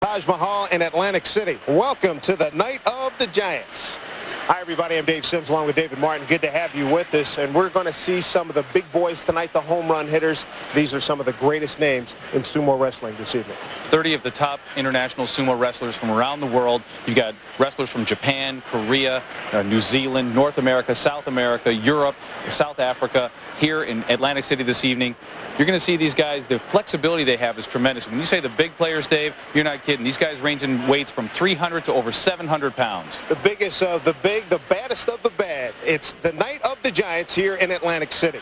Taj Mahal in Atlantic City. Welcome to the Night of the Giants. Hi, everybody. I'm Dave Sims along with David Martin. Good to have you with us. And we're going to see some of the big boys tonight, the home run hitters. These are some of the greatest names in sumo wrestling this evening. 30 of the top international sumo wrestlers from around the world. You've got wrestlers from Japan, Korea, New Zealand, North America, South America, Europe, South Africa, here in Atlantic City this evening. You're going to see these guys, the flexibility they have is tremendous. When you say the big players, Dave, you're not kidding. These guys range in weights from 300 to over 700 pounds. The biggest of the big, the baddest of the bad. It's the Night of the Giants here in Atlantic City.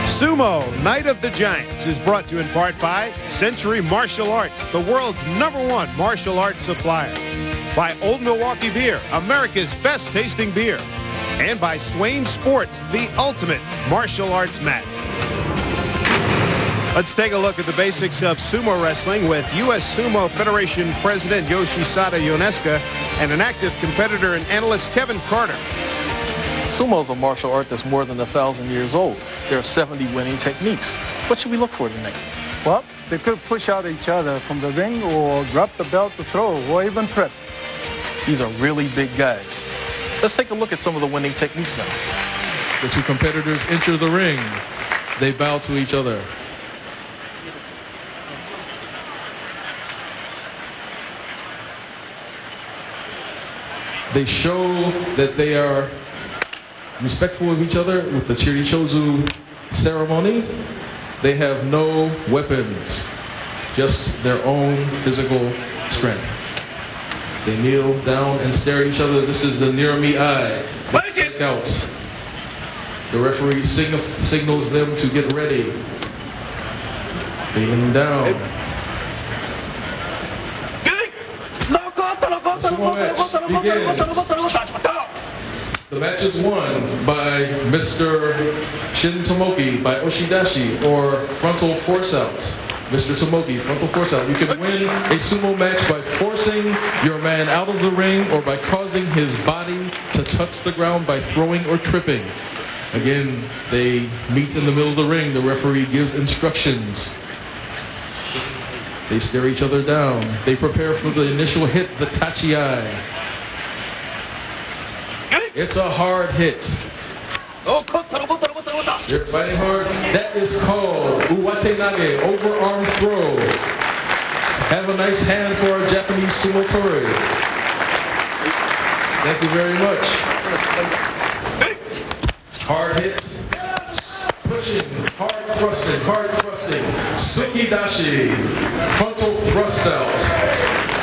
Sumo Night of the Giants is brought to you in part by Century Martial Arts, the world's #1 martial arts supplier. By Old Milwaukee Beer, America's best tasting beer. And by Swain Sports, the ultimate martial arts mat. Let's take a look at the basics of sumo wrestling with U.S. Sumo Federation President Yoshisada Yonesuka and an active competitor and analyst Kevin Carter. Sumo is a martial art that's more than 1,000 years old. There are 70 winning techniques. What should we look for tonight? Well, they could push out each other from the ring or drop the belt to throw or even trip. These are really big guys. Let's take a look at some of the winning techniques now. The two competitors enter the ring. They bow to each other. They show that they are respectful of each other with the Chirichozu ceremony. They have no weapons, just their own physical strength. They kneel down and stare at each other. This is the near me eye. Check out. The referee signals them to get ready. They lean down. The match is won by Mr. Shin Tomoki by Oshidashi or frontal force out. Mr. Tomoki, frontal force out. You can win a sumo match by forcing your man out of the ring or by causing his body to touch the ground by throwing or tripping. Again, they meet in the middle of the ring. The referee gives instructions. They stare each other down. They prepare for the initial hit, the tachi-ai. It's a hard hit. You're fighting hard. That is called uwate nage, overarm throw. Have a nice hand for our Japanese sumo tori. Thank you very much. Hard hit. Pushing, hard thrusting. Sukidashi, frontal thrust out.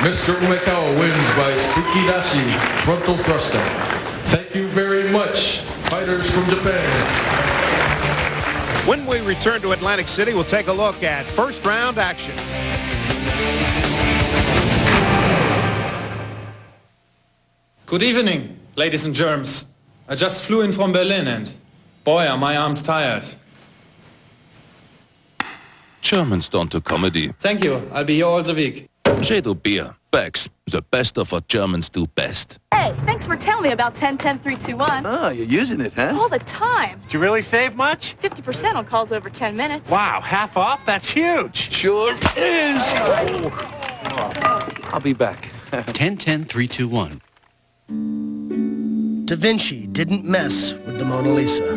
Mr. Umekawa wins by Sukidashi, frontal thrust out. Thank you very much, fighters from Japan. When we return to Atlantic City, we'll take a look at first round action. Good evening, ladies and germs. I just flew in from Berlin and boy, are my arms tired. Germans don't do comedy. Thank you. I'll be here all the week. Shadow beer. Bex. The best of what Germans do best. Hey, thanks for telling me about 10-10-3-2-1. Oh, you're using it, huh? All the time. Did you really save much? 50% on calls over 10 minutes. Wow, half off? That's huge. Sure is. I'll be back. 10-10-3-2-1. Da Vinci didn't mess with the Mona Lisa.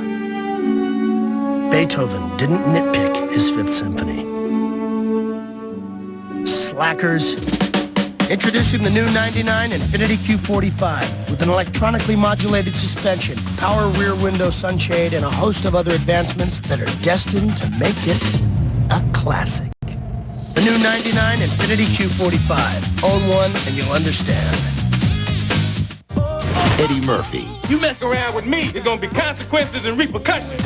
Beethoven didn't nitpick his Fifth Symphony. Slackers. Introducing the new 99 Infiniti Q45 with an electronically modulated suspension, power rear window sunshade, and a host of other advancements that are destined to make it a classic. The new 99 Infiniti Q45. Own one and you'll understand. Eddie Murphy. You mess around with me, there's gonna be consequences and repercussions.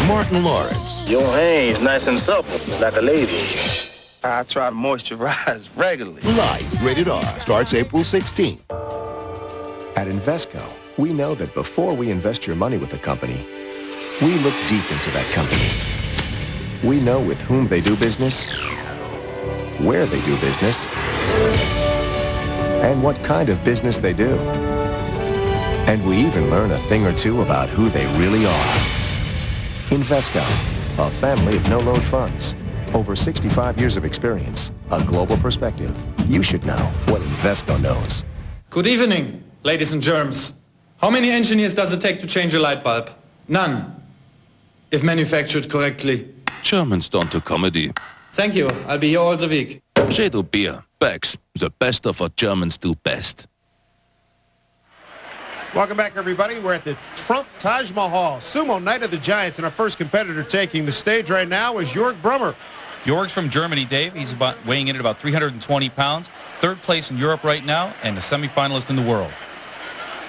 Martin Lawrence. Your hands nice and supple, like a lady. I try to moisturize regularly. Life, rated R, starts April 16th. At Invesco, we know that before we invest your money with a company, we look deep into that company. We know with whom they do business, where they do business, and what kind of business they do. And we even learn a thing or two about who they really are. Invesco, a family of no-load funds. Over 65 years of experience, a global perspective. You should know what Invesco knows. Good evening, ladies and germs. How many engineers does it take to change a light bulb? None. If manufactured correctly. Germans don't do comedy. Thank you. I'll be here all the week. Shadow beer, Becks, the best of what Germans do best. Welcome back, everybody. We're at the Trump Taj Mahal Sumo Night of the Giants, and our first competitor taking the stage right now is Yarbrough. Jorg's from Germany, Dave. He's weighing in at about 320 pounds. Third place in Europe right now, and a semifinalist in the world.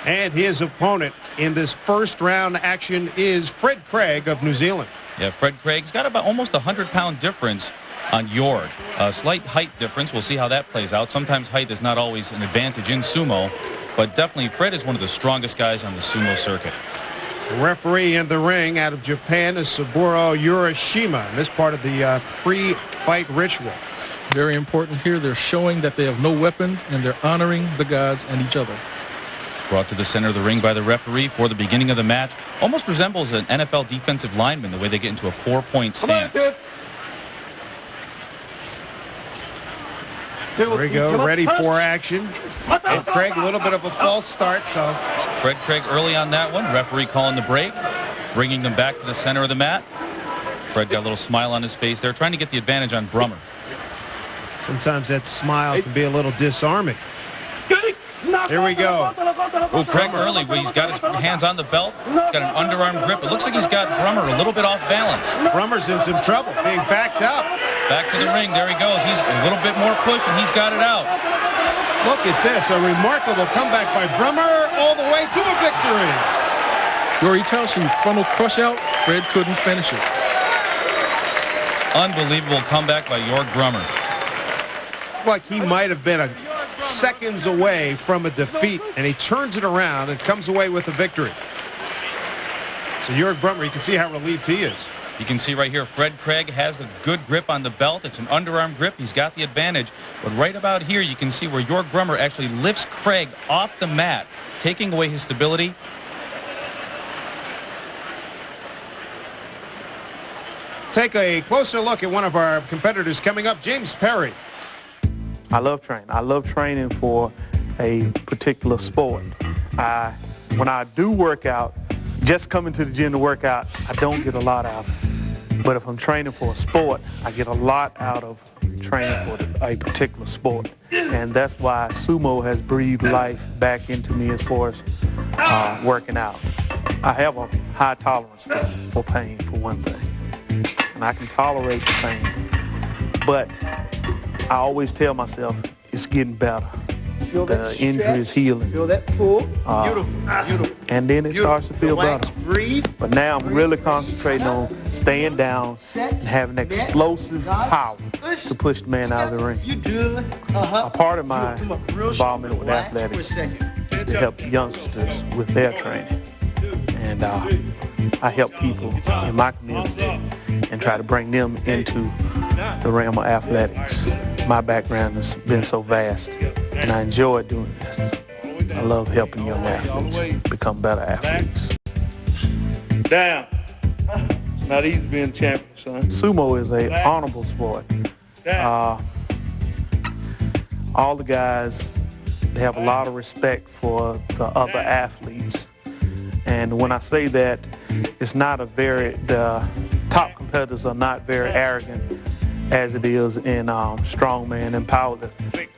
And his opponent in this first round action is Fred Craig of New Zealand. Yeah, Fred Craig's got about almost a 100-pound difference on Jorg. A slight height difference. We'll see how that plays out. Sometimes height is not always an advantage in sumo, but definitely Fred is one of the strongest guys on the sumo circuit. The referee in the ring out of Japan is Saburo Urashima in this part of the pre-fight ritual. Very important here. They're showing that they have no weapons, and they're honoring the gods and each other. Brought to the center of the ring by the referee for the beginning of the match. Almost resembles an NFL defensive lineman, the way they get into a 4-point stance. There we go, ready for action. And Craig, a little bit of a false start, so. Fred Craig early on that one. Referee calling the break, bringing them back to the center of the mat. Fred got a little smile on his face there, trying to get the advantage on Brummer. Sometimes that smile can be a little disarming. Here we go. Oh, Craig early, but he's got his hands on the belt. He's got an underarm grip. It looks like he's got Brummer a little bit off balance. Brummer's in some trouble, being backed up. Back to the ring. There he goes. He's a little bit more push, and he's got it out. Look at this. A remarkable comeback by Brummer all the way to a victory. Yoritashi frontal crush out. Fred couldn't finish it. Unbelievable comeback by Jorg Brummer. Like he might have been seconds away from a defeat, and he turns it around and comes away with a victory. So Jorg Brummer, you can see how relieved he is. You can see right here, Fred Craig has a good grip on the belt. It's an underarm grip. He's got the advantage. But right about here, you can see where Jorg Brummer actually lifts Craig off the mat, taking away his stability. Take a closer look at one of our competitors coming up, James Perry. I love training. I love training for a particular sport. When I do work out, just coming to the gym to work out, I don't get a lot out of it. But if I'm training for a sport, I get a lot out of training for a particular sport. And that's why sumo has breathed life back into me as far as working out. I have a high tolerance for pain, for one thing. And I can tolerate the pain. But I always tell myself it's getting better. The injury is healing. Feel that pull? Beautiful. Beautiful. And then it starts to feel better. Breathe. But now I'm really concentrating on staying down and having explosive power to push the man out of the ring. A part of my involvement with athletics is to help youngsters with their training. And I help people in my community and try to bring them into the realm of athletics. My background has been so vast, and I enjoy doing this. I love helping young athletes become better athletes. Down. It's not easy being champion, son. Sumo is an honorable sport. All the guys, they have a lot of respect for the other athletes. And when I say that, it's not the top competitors are not very arrogant as it is in strongman and powerlifting.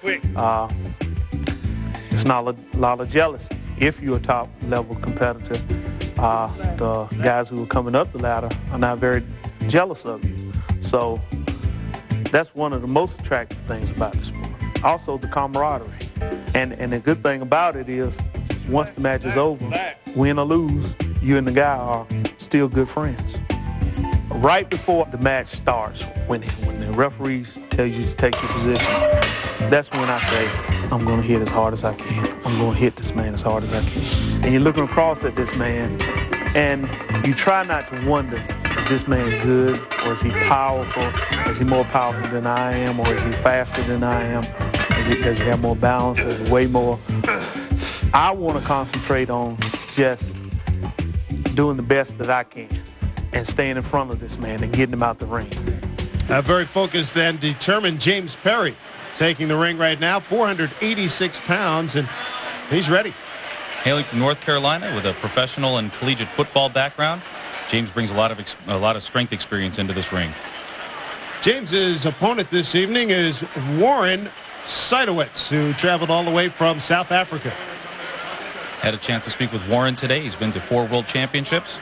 It's not a lot of jealousy. If you're a top level competitor, the guys who are coming up the ladder are not very jealous of you. So that's one of the most attractive things about the sport. Also the camaraderie. And the good thing about it is once the match is over, win or lose, you and the guy are still good friends. Right before the match starts, when the referee tells you to take your position, that's when I say, I'm going to hit as hard as I can. I'm going to hit this man as hard as I can. And you're looking across at this man, and you try not to wonder, is this man good, or is he powerful? Is he more powerful than I am, or is he faster than I am? Is There's more balance. There's way more. I want to concentrate on just doing the best that I can and staying in front of this man and getting him out the ring. Very focused and determined James Perry taking the ring right now, 486 pounds, and he's ready. Hailing from North Carolina with a professional and collegiate football background, James brings a lot of strength experience into this ring. James's opponent this evening is Warren Seidowitz, who traveled all the way from South Africa. Had a chance to speak with Warren today. He's been to 4 world championships.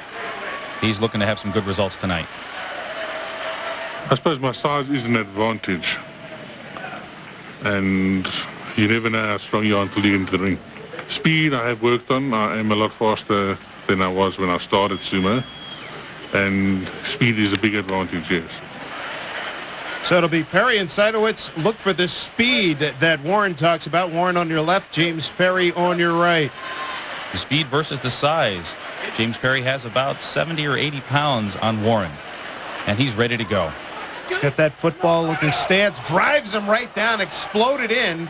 He's looking to have some good results tonight. I suppose my size is an advantage. And you never know how strong you are until you get into the ring. Speed I have worked on. I am a lot faster than I was when I started sumo. And speed is a big advantage, yes. So it'll be Perry and Seidowitz. Look for the speed that Warren talks about. Warren on your left, James Perry on your right. The speed versus the size. James Perry has about 70 or 80 pounds on Warren, and he's ready to go. He's got that football-looking stance, drives him right down, exploded in,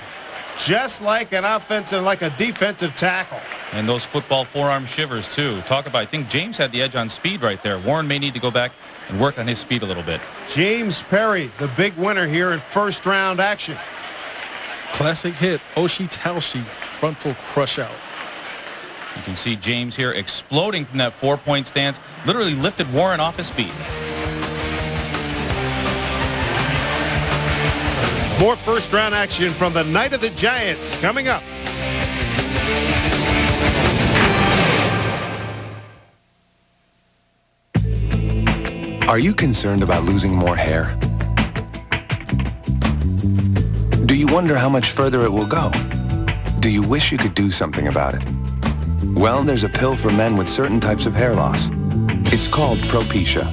just like an offensive, like a defensive tackle. And those football forearm shivers, too. Talk about, I think James had the edge on speed right there. Warren may need to go back and work on his speed a little bit. James Perry, the big winner here in first-round action. Classic hit, Oshi-Taushi, frontal crush out. You can see James here exploding from that 4-point stance, literally lifted Warren off his feet. More first-round action from the Night of the Giants coming up. Are you concerned about losing more hair? Do you wonder how much further it will go? Do you wish you could do something about it? Well, there's a pill for men with certain types of hair loss. It's called Propecia.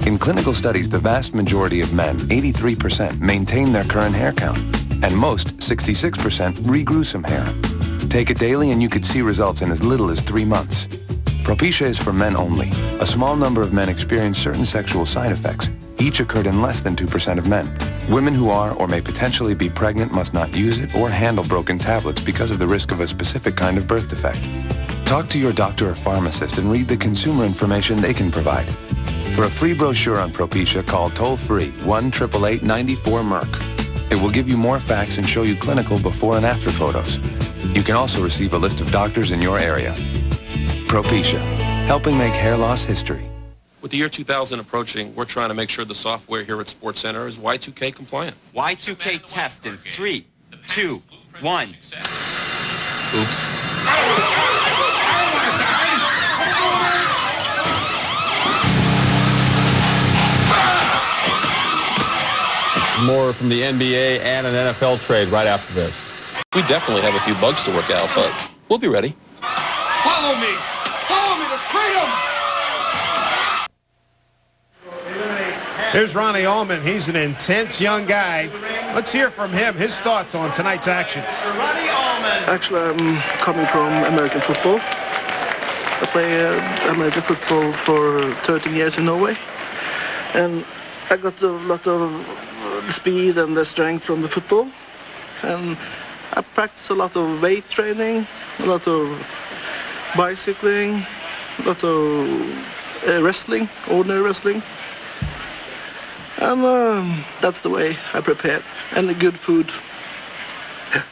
In clinical studies, the vast majority of men, 83%, maintain their current hair count, and most, 66%, regrew some hair. Take it daily and you could see results in as little as 3 months. Propecia is for men only. A small number of men experience certain sexual side effects. Each occurred in less than 2% of men. Women who are or may potentially be pregnant must not use it or handle broken tablets because of the risk of a specific kind of birth defect. Talk to your doctor or pharmacist and read the consumer information they can provide. For a free brochure on Propecia, call toll-free 1-888-94-MERC. It will give you more facts and show you clinical before and after photos. You can also receive a list of doctors in your area. Propecia, helping make hair loss history. With the year 2000 approaching, we're trying to make sure the software here at SportsCenter is Y2K compliant. Y2K test in 3, 2, 1. Oops. More from the NBA and an NFL trade right after this. We definitely have a few bugs to work out, but we'll be ready. Follow me! Follow me to freedom! Here's Ronnie Allman. He's an intense young guy. Let's hear from him, his thoughts on tonight's action. Ronnie Allman. Actually, I'm coming from American football. I play American football for 13 years in Norway. And I got a lot of speed and the strength from the football. And I practice a lot of weight training, a lot of bicycling, a lot of wrestling, ordinary wrestling. And that's the way I prepare. And the good food. And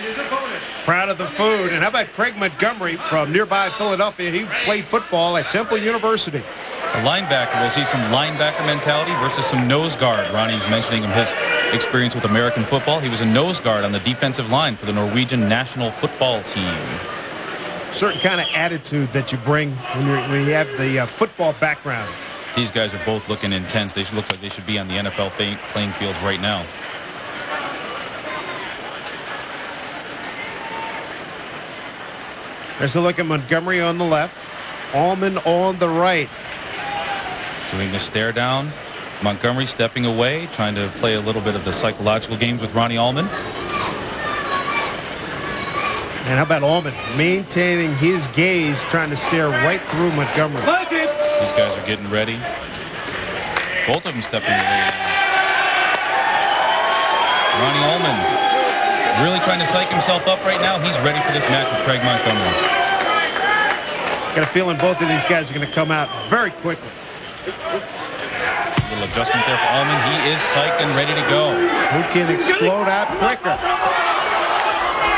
his opponent. Proud of the food. And how about Craig Montgomery from nearby Philadelphia? He played football at Temple University. A linebacker, we'll see some linebacker mentality versus some nose guard. Ronnie mentioning his experience with American football. He was a nose guard on the defensive line for the Norwegian national football team. Certain kind of attitude that you bring when you have the football background. These guys are both looking intense. They look like they should be on the NFL playing fields right now. There's a look at Montgomery on the left, Allman on the right. Doing the stare down. Montgomery stepping away, trying to play a little bit of the psychological games with Ronnie Allman. And how about Allman maintaining his gaze, trying to stare right through Montgomery. Like it. These guys are getting ready. Both of them stepping away. Ronnie Allman Really trying to psych himself up right now. He's ready for this match with Craig Montgomery. Got a feeling both of these guys are going to come out very quickly. A little adjustment there for Allman. He is psyched and ready to go. Who can explode out quicker?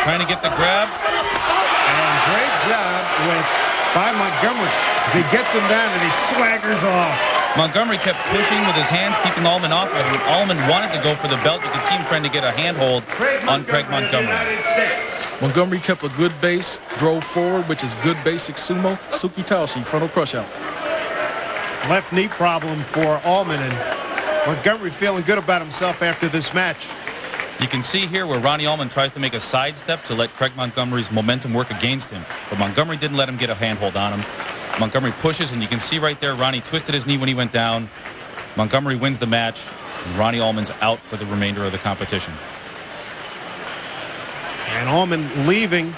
Trying to get the grab. And great job by Montgomery as he gets him down and he swaggers off. Montgomery kept pushing with his hands, keeping Allman off. When Allman wanted to go for the belt, you could see him trying to get a handhold on Craig Montgomery. Montgomery kept a good base, drove forward, which is good basic sumo. Tsukitashi, frontal crush out. Left knee problem for Allman, and Montgomery feeling good about himself after this match. You can see here where Ronnie Allman tries to make a sidestep to let Craig Montgomery's momentum work against him. But Montgomery didn't let him get a handhold on him. Montgomery pushes, and you can see right there, Ronnie twisted his knee when he went down. Montgomery wins the match, and Ronnie Allman's out for the remainder of the competition. And Allman leaving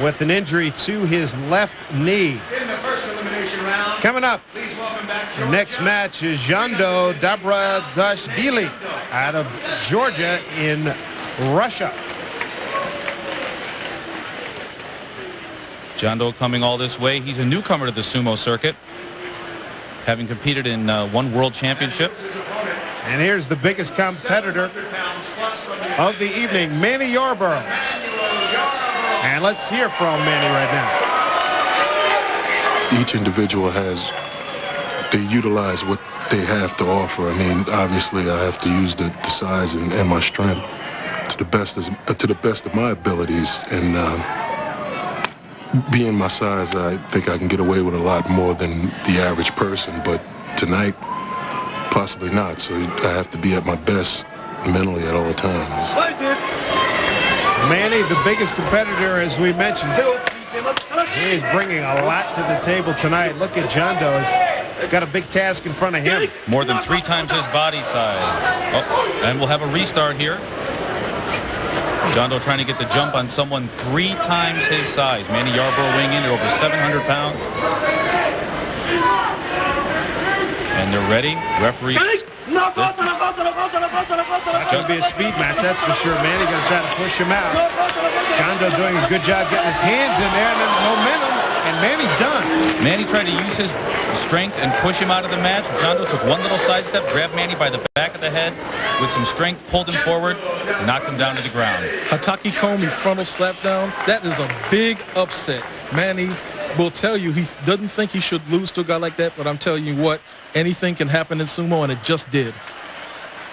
with an injury to his left knee. In the first elimination round, coming up, please welcome back the next match is Jando Dabradashvili out of Georgia in Russia. Jando coming all this way. He's a newcomer to the sumo circuit, having competed in one world championship. And here's the biggest competitor of the evening, Manny Yarbrough. And let's hear from Manny right now. Each individual they utilize what they have to offer. I mean, obviously I have to use the size and my strength to the best of my abilities, and being my size, I think I can get away with a lot more than the average person, but tonight, possibly not. So I have to be at my best mentally at all times. Manny, the biggest competitor, as we mentioned, he is bringing a lot to the table tonight. Look at Jando. He's got a big task in front of him. More than 3 times his body size. Oh, and we'll have a restart here. Jando trying to get the jump on someone 3 times his size. Manny Yarbrough weighing in at over 700 pounds. And they're ready. Referee. Not going to be a speed match, that's for sure. Manny going to try to push him out. Jando doing a good job getting his hands in there, and then momentum, and Manny's done. Manny tried to use his strength and push him out of the match. Jando took one little sidestep, grabbed Manny by the back of the head with some strength, pulled him forward, knocked him down to the ground. Hataki Komi frontal slap down. That is a big upset. Manny will tell you he doesn't think he should lose to a guy like that, but I'm telling you what, anything can happen in sumo, and it just did.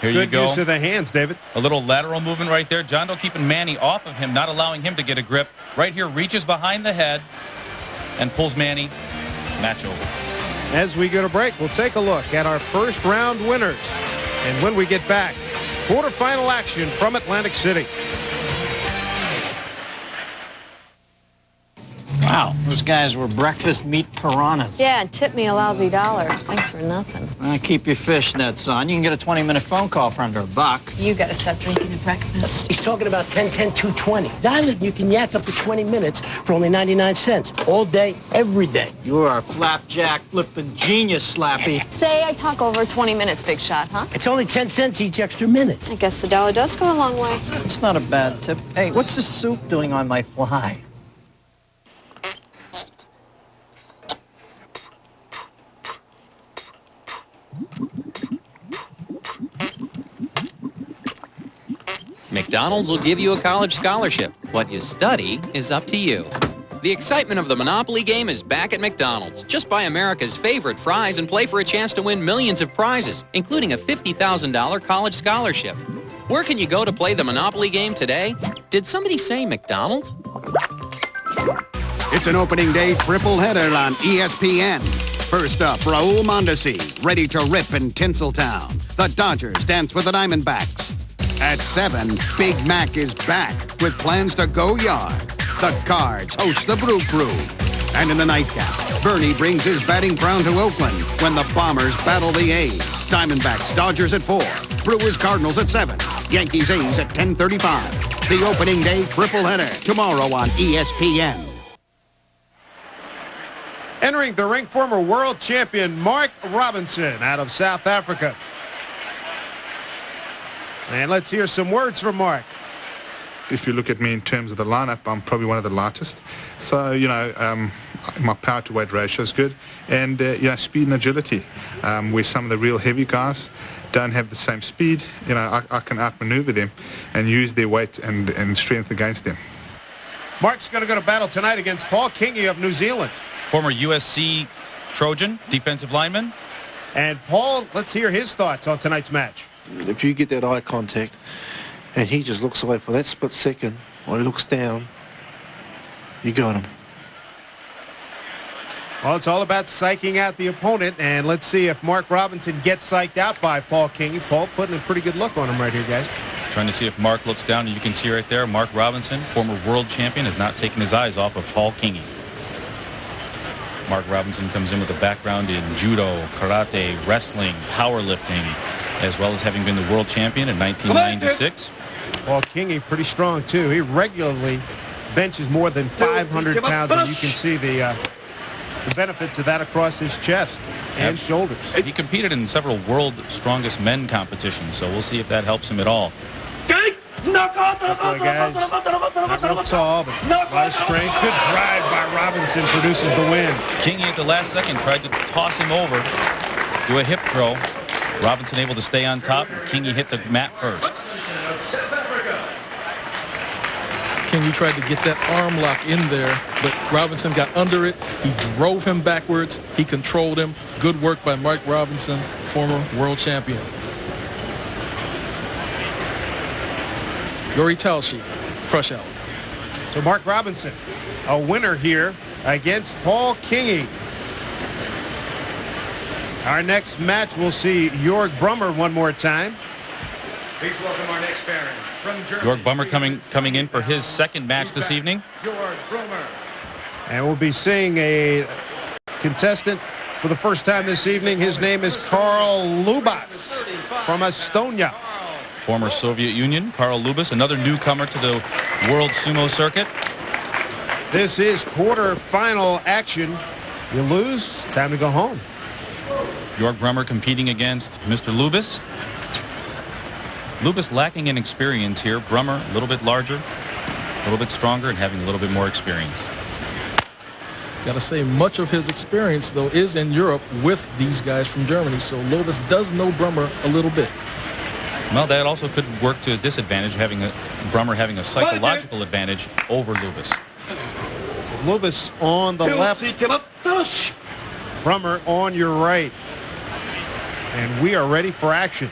Here you go. Good use of the hands, David. A little lateral movement right there. Jando keeping Manny off of him, not allowing him to get a grip. Right here, reaches behind the head and pulls Manny. Match over. As we go to break, we'll take a look at our first round winners. And when we get back, quarterfinal action from Atlantic City. Wow, those guys were breakfast meat piranhas. Yeah, and tip me a lousy $1. Thanks for nothing. Keep your fishnets on. You can get a 20-minute phone call for under $1. You gotta stop drinking at breakfast. He's talking about 10-10-220. Dial it and you can yak up to 20 minutes for only 99 cents. All day, every day. You are a flapjack flipping genius, Slappy. Say I talk over 20 minutes, big shot, huh? It's only 10 cents each extra minute. I guess the $1 does go a long way. It's not a bad tip. Hey, what's the soup doing on my fly? McDonald's will give you a college scholarship. What you study is up to you. The excitement of the Monopoly game is back at McDonald's. Just buy America's favorite fries and play for a chance to win millions of prizes, including a $50,000 college scholarship. Where can you go to play the Monopoly game today? Did somebody say McDonald's? It's an opening day triple header on ESPN. First up, Raul Mondesi, ready to rip in Tinseltown. The Dodgers dance with the Diamondbacks. At 7, Big Mac is back with plans to go yard. The Cards host the Brew Crew. And in the nightcap, Bernie brings his batting crown to Oakland when the Bombers battle the A's. Diamondbacks, Dodgers at 4. Brewers, Cardinals at 7. Yankees, A's at 10:35. The opening day triple header tomorrow on ESPN. Entering the ring, former world champion Mark Robinson out of South Africa. And let's hear some words from Mark. if you look at me in terms of the lineup, I'm probably one of the lightest. So, my power to weight ratio is good. And, speed and agility, where some of the real heavy guys don't have the same speed. I can outmaneuver them and use their weight and strength against them. Mark's going to go to battle tonight against Paul Kingi of New Zealand. Former USC Trojan, defensive lineman. And Paul, let's hear his thoughts on tonight's match. If you get that eye contact and he just looks away for that split second, or he looks down, you got him. Well, it's all about psyching out the opponent, and let's see if Mark Robinson gets psyched out by Paul Kingi. Paul putting a pretty good look on him right here, guys. Trying to see if Mark looks down, and you can see right there, Mark Robinson, former world champion, has not taken his eyes off of Paul Kingi. Mark Robinson comes in with a background in judo, karate, wrestling, powerlifting, as well as having been the world champion in 1996. Paul Kingi pretty strong, too. He regularly benches more than 500 pounds, and you can see the benefit to that across his chest and shoulders. He competed in several world strongest men competitions, so we'll see if that helps him at all. Guys, not real tall, but a lot of strength. Good drive by Robinson produces the win. Kingi at the last second tried to toss him over, do a hip throw. Robinson able to stay on top. Kingi hit the mat first. Kingi tried to get that arm lock in there, but Robinson got under it. He drove him backwards. He controlled him. Good work by Mark Robinson, former world champion. Yori Talshi, crush out. So Mark Robinson, a winner here against Paul Kingi. Our next match, we'll see Yarbrough one more time. Please welcome our next baron from Germany. Yarbrough coming in for his second match this evening. Yarbrough. And we'll be seeing a contestant for the first time this evening. His name is Karl Lubas from Estonia. Former Soviet Union, Karl Lubas, another newcomer to the world sumo circuit. This is quarterfinal action. You lose, time to go home. Yarbrough competing against Mr. Lubas. Lubas lacking in experience here. Brummer a little bit larger, a little bit stronger, and having a little bit more experience. Got to say, much of his experience, though, is in Europe with these guys from Germany. So Lubas does know Brummer a little bit. Well, that also could work to his disadvantage, Brummer having a psychological advantage over Lubas. Lubas on the left, Brummer on your right. And we are ready for action.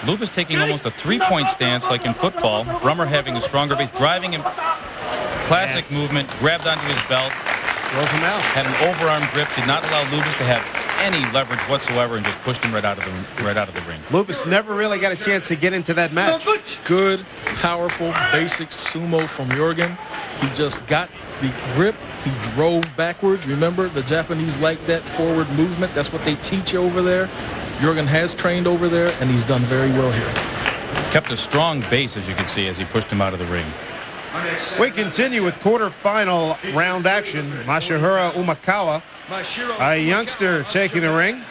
Lubas taking almost a three-point stance like in football. Brummer having a stronger base, driving him. Classic movement, grabbed onto his belt. Drove him out. Had an overarm grip, did not allow Lubas to have any leverage whatsoever, and just pushed him right out of the ring. Lubas never really got a chance to get into that match. Good, powerful, basic sumo from Jorgen. He just got the grip. He drove backwards. Remember, the Japanese like that forward movement. That's what they teach over there. Jorgen has trained over there, and he's done very well here. Kept a strong base, as you can see, as he pushed him out of the ring. We continue with quarterfinal round action. Masahiro Umekawa, a youngster taking the ring.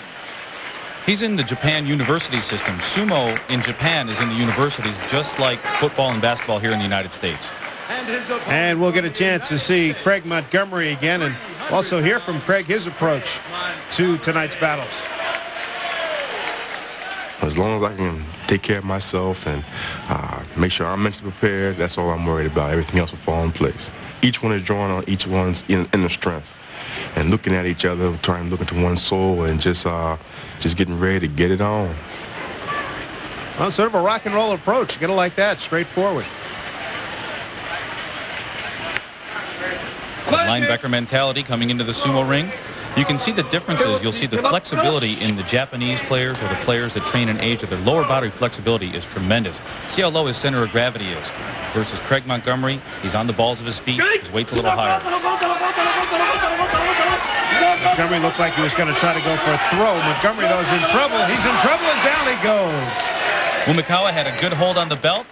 He's in the Japan university system. Sumo in Japan is in the universities, just like football and basketball here in the United States. And we'll get a chance to see Craig Montgomery again, and also hear from Craig his approach to tonight's battles. As long as I can take care of myself and make sure I'm mentally prepared, that's all I'm worried about. Everything else will fall in place. Each one is drawing on each one's inner strength and looking at each other, trying to look into one's soul and just getting ready to get it on. Well, sort of a rock and roll approach. Get it like that, straightforward. Linebacker mentality coming into the sumo ring. You can see the differences. You'll see the flexibility in the Japanese players or the players that train in Asia. Their lower body flexibility is tremendous. See how low his center of gravity is. Versus Craig Montgomery, he's on the balls of his feet. His weight's a little higher. Montgomery looked like he was going to try to go for a throw. Montgomery, though, is in trouble. He's in trouble, and down he goes. Umekawa had a good hold on the belt,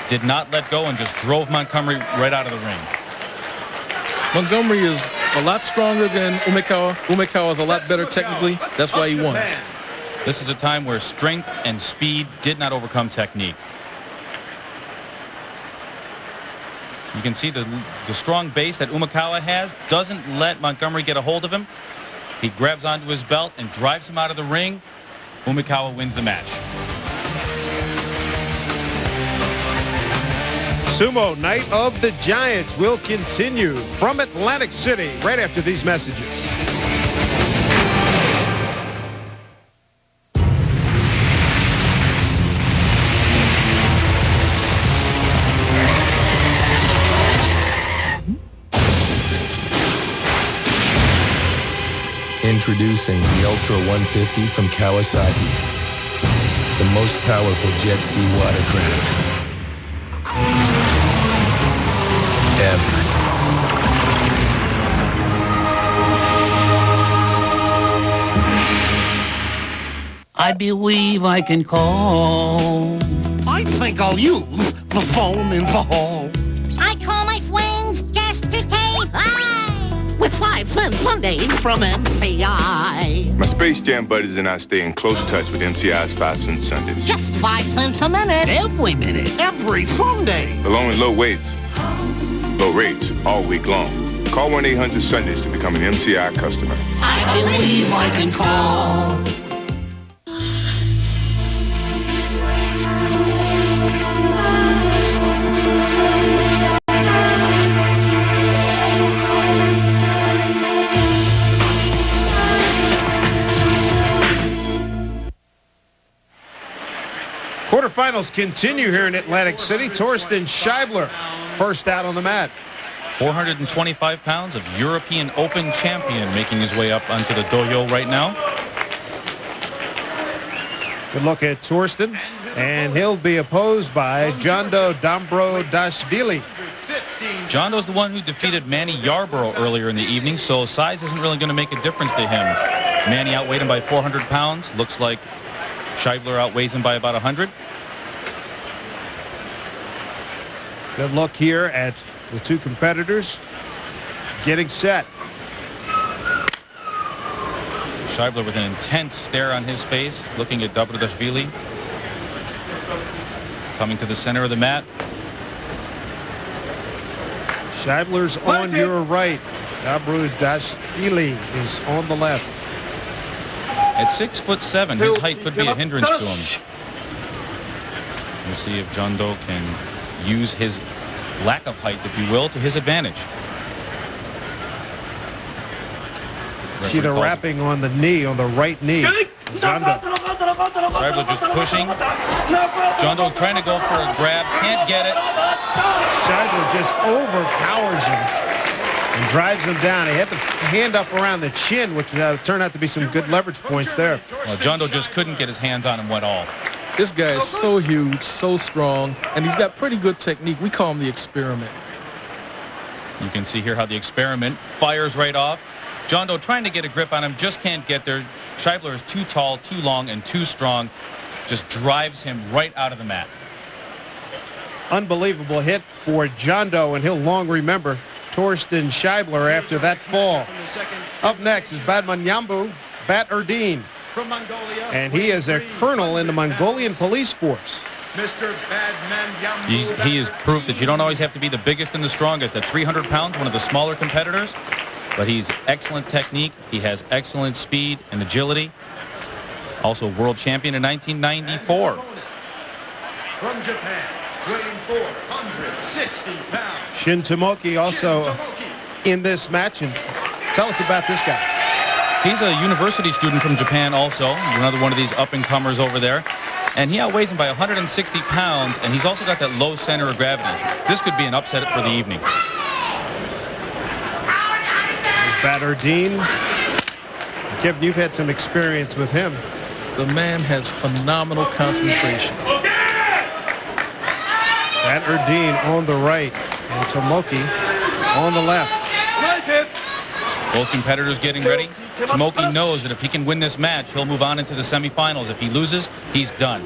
did not let go, and just drove Montgomery right out of the ring. Montgomery is a lot stronger than Umekawa. Umekawa is a lot better technically. That's why he won. This is a time where strength and speed did not overcome technique. You can see the strong base that Umakawa has doesn't let Montgomery get a hold of him. He grabs onto his belt and drives him out of the ring. Umakawa wins the match. Sumo Night of the Giants will continue from Atlantic City right after these messages. Introducing the Ultra 150 from Kawasaki, the most powerful jet ski watercraft ever. I believe I can call. I think I'll use the phone in the hall. I call my friends just to take With 5 cent Sundays from MCI. My Space Jam buddies and I stay in close touch with MCI's 5 cent Sundays. Just 5 cents a minute. Every minute. Every Sunday. Along with low weights, low rates, all week long. Call 1-800-SUNDAYS to become an MCI customer. I believe I can call. Quarterfinals continue here in Atlantic City. Torsten Scheibler first out on the mat. 425 pounds of European Open champion making his way up onto the dohyo right now. Good look at Torsten, and he'll be opposed by Jondo Dambrodashvili. Jondo's the one who defeated Manny Yarbrough earlier in the evening, so size isn't really going to make a difference to him. Manny outweighed him by 400 pounds. Looks like Scheibler outweighs him by about 100. Good look here at the two competitors getting set. Scheibler with an intense stare on his face, looking at Dambrodashvili. Coming to the center of the mat. Scheibler's on your right. Dambrodashvili is on the left. At 6'7", his height could be a hindrance to him. We'll see if Jondo can use his lack of height, if you will, to his advantage. See the wrapping on the knee, on the right knee. Jondo. Scheibler just pushing. Jondo trying to go for a grab, can't get it. Scheibler just overpowers him and drives him down. He had the hand up around the chin, which turned out to be some good leverage points there. Well, Jondo just couldn't get his hands on him at all. This guy is so huge, so strong, and he's got pretty good technique. We call him the Experiment. You can see here how the Experiment fires right off. Jondo trying to get a grip on him, just can't get there. Scheibler is too tall, too long, and too strong. Just drives him right out of the mat. Unbelievable hit for Jondo, and he'll long remember Torsten Scheibler after that fall. Up next is Badman Yambu Bat Erdene. From Mongolia, and he is a colonel in the Mongolian police force. Mr. Badman Yambu. He is proof that you don't always have to be the biggest and the strongest. At 300 pounds, one of the smaller competitors, but he's excellent technique. He has excellent speed and agility. Also world champion in 1994. From Japan, weighing 460 pounds. Shin Tomoki also in this match. And tell us about this guy. He's a university student from Japan also, another one of these up-and-comers over there. And he outweighs him by 160 pounds, and he's also got that low center of gravity. This could be an upset for the evening. There's Bat Erdene. Kevin, you've had some experience with him. The man has phenomenal concentration. Bat Erdene on the right, and Tomoki on the left. Both competitors getting ready. Tomoki knows that if he can win this match, he'll move on into the semifinals. If he loses, he's done.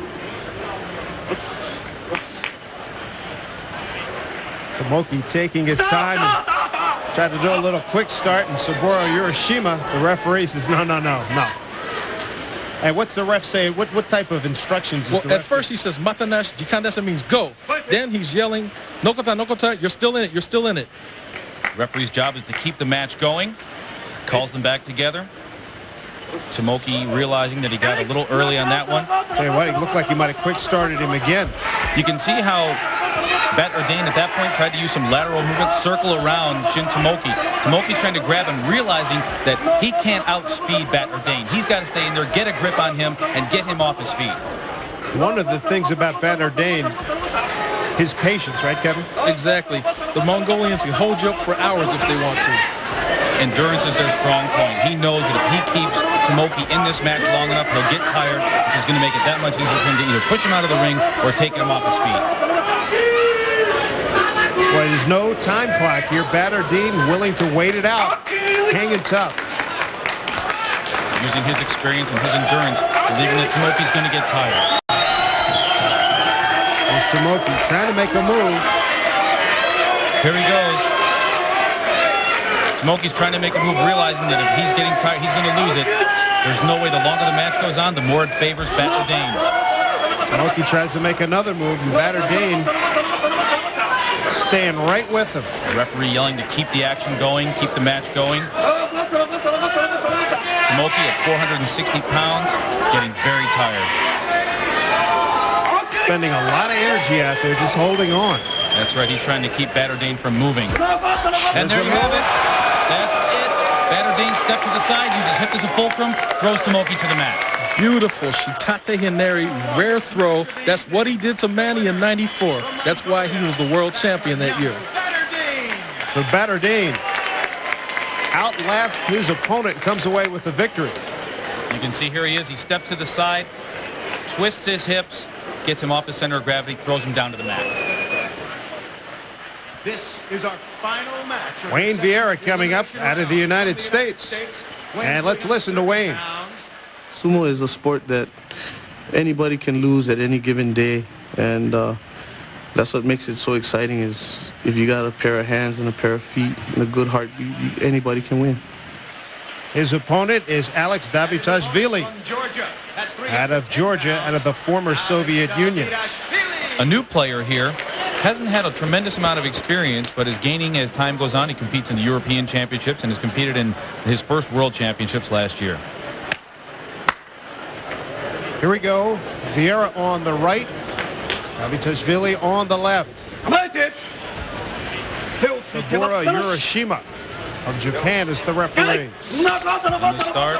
Tomoki taking his time and tried to do a little quick start, and Saburo Urashima, the referee, says, no. And what's the ref saying? What type of instructions is the ref? At first he says, Matanash Jikandasa means go. Then he's yelling, No kota. You're still in it. You're still in it. Referee's job is to keep the match going. Calls them back together. Tomoki realizing that he got a little early on that one. Tell you what, he looked like he might have quick started him again. You can see how Bat Ordain at that point tried to use some lateral movement, circle around Shin Tomoki. Tomoki's trying to grab him, realizing that he can't outspeed Bat Ordain. He's got to stay in there, get a grip on him, and get him off his feet. One of the things about Bat Ordain, his patience, right, Kevin? Exactly. The Mongolians can hold you up for hours if they want to. Endurance is their strong point. He knows that if he keeps Tomoki in this match long enough, he'll get tired, which is going to make it that much easier for him to either push him out of the ring or take him off his feet. Well, there's no time clock here. Bat Ordain willing to wait it out, hanging tough. Using his experience and his endurance, believing that Tomoki's going to get tired. There's Tomoki trying to make a move. Here he goes. Tomoki's trying to make a move, realizing that if he's getting tired, he's going to lose it. There's no way. The longer the match goes on, the more it favors Bat Ordain. Tomoki tries to make another move, and Bat Ordain staying right with him. The referee yelling to keep the action going, keep the match going. Tomoki at 460 pounds, getting very tired. Spending a lot of energy out there, just holding on. That's right. He's trying to keep Bat Ordain from moving. And there you have it. That's it. Bat Ordain stepped to the side, uses hip as a fulcrum, throws Tomoki to the mat. Beautiful Shitate Hinari, rare throw. That's what he did to Manny in '94. That's why he was the world champion that year. So Bat Ordain outlasts his opponent and comes away with the victory. You can see here he is. He steps to the side, twists his hips, gets him off the center of gravity, throws him down to the mat. This is our final match. Wayne Vieira coming up out of the United States. And let's listen to Wayne. Sumo is a sport that anybody can lose at any given day, and that's what makes it so exciting. Is if you got a pair of hands and a pair of feet and a good heartbeat, anybody can win. His opponent is Alex Davitashvili out of Georgia, out of the former Soviet Union. A new player here. Hasn't had a tremendous amount of experience, but is gaining as time goes on. He competes in the European Championships and has competed in his first World Championships last year. Here we go. Vieira on the right. Davitashvili on the left. Saburo Urashima of Japan is the referee. On the start,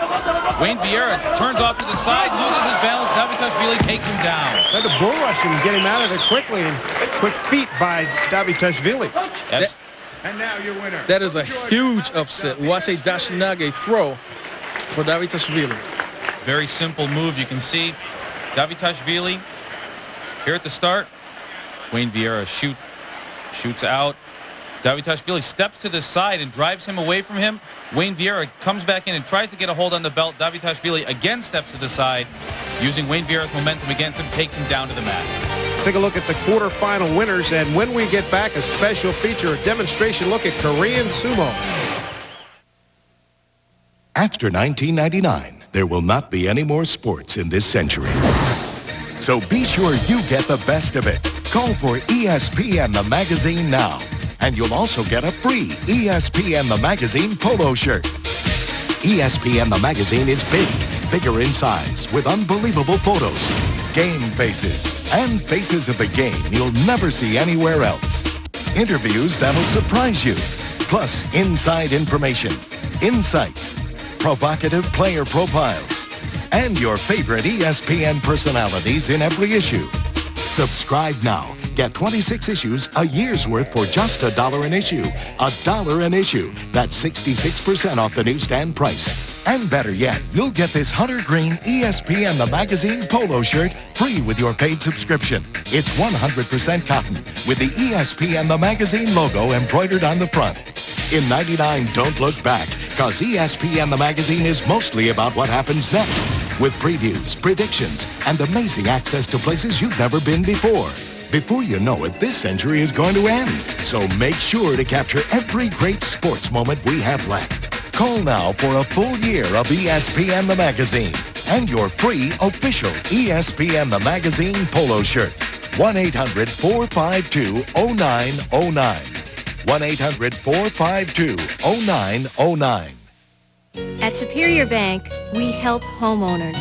Wayne Vieira turns off to the side, loses his balance. Davitashvili takes him down. Tried to bull rush him and get him out of there quickly, and quick feet by Davitashvili. And now your winner. That is a huge upset. Uate Dashinage throw for Davitashvili. Very simple move. You can see Davitashvili here at the start. Wayne Vieira shoots out. Davitashvili steps to the side and drives him away from him. Wayne Vieira comes back in and tries to get a hold on the belt. Davitashvili again steps to the side. Using Wayne Vieira's momentum against him, takes him down to the mat. Take a look at the quarterfinal winners, and when we get back, a special feature, a demonstration look at Korean sumo. After 1999, there will not be any more sports in this century. So be sure you get the best of it. Call for ESPN the magazine now. And you'll also get a free ESPN the Magazine polo shirt. ESPN the Magazine is bigger in size, with unbelievable photos, game faces, and faces of the game you'll never see anywhere else. Interviews that'll surprise you, plus inside information, insights, provocative player profiles, and your favorite ESPN personalities in every issue. Subscribe now. Get 26 issues, a year's worth for just $1 an issue. $1 an issue. That's 66% off the newsstand price. And better yet, you'll get this Hunter Green ESPN the Magazine polo shirt free with your paid subscription. It's 100% cotton with the ESPN the Magazine logo embroidered on the front. In '99, don't look back, because ESPN the Magazine is mostly about what happens next, with previews, predictions, and amazing access to places you've never been before. Before you know it, this century is going to end. So make sure to capture every great sports moment we have left. Call now for a full year of ESPN the Magazine and your free official ESPN the Magazine polo shirt. 1-800-452-0909. 1-800-452-0909. At Superior Bank, we help homeowners.